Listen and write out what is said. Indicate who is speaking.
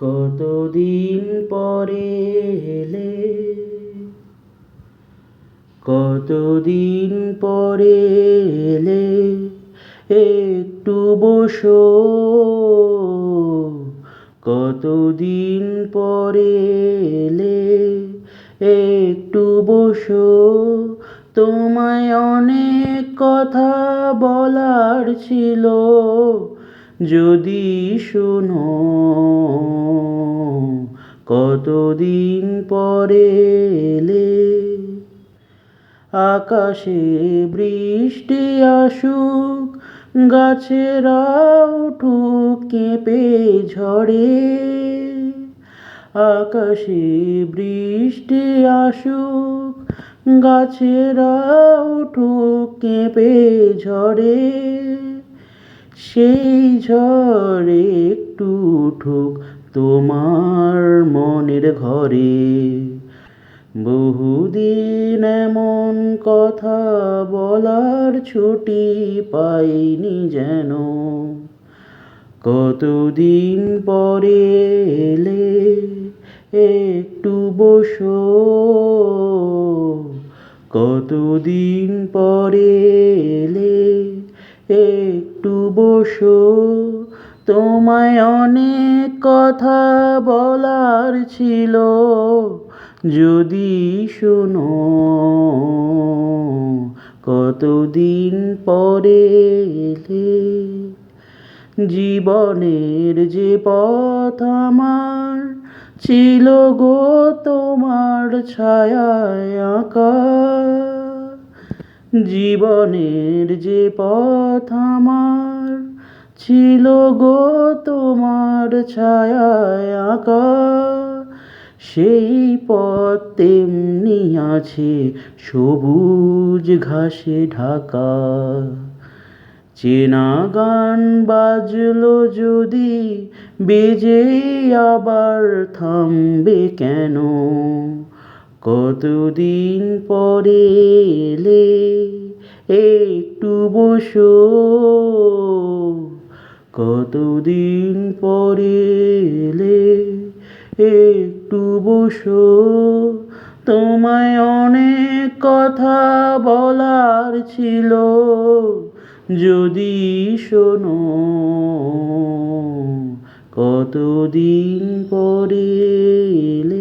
Speaker 1: কতদিন পরে এলে, কতদিন পরে এলে, একটু বসো। কতদিন পরে এলে, একটু বসো। তোমায় অনেক কথা বলার ছিল, যদি শোনো। কতদিন পরে এলে, আকাশে বৃষ্টি আসুক, গাছেরা উঠুক কেঁপে ঝড়ে। আকাশে বৃষ্টি আসুক, গাছেরা উঠুক কেঁপে ঝড়ে। সেই ঝড়ে একটু উঠুক তোমার মনের ঘরে। বহুদিন এমন কথা বলার ছুটি পাইনি যেন। কতদিন পরে এলে, একটু বসো। কতদিন পরে এলে, একটু বসো। তোমায় অনেক কথা বলার ছিল, যদি শোনো। কতদিন পরে এলে, জীবনের যে পথ আমার ছিল গো তোমার ছায়ায় আঁকা। জীবনের যে পথ আমার ছিল গো তোমার ছায়ায় আঁকা। সেই পথ তেমনি আছে সবুজ ঘাসে ঢাকা। চেনা গান বাজলো যদি, বেজে আবার থামবে কেন? কতদিন পরে এলে, একটু বসো। কতদিন পরে এলে, একটু বসো। তোমায় অনেক কথা বলার ছিল, যদি শোনো। কতদিন পরে এলে।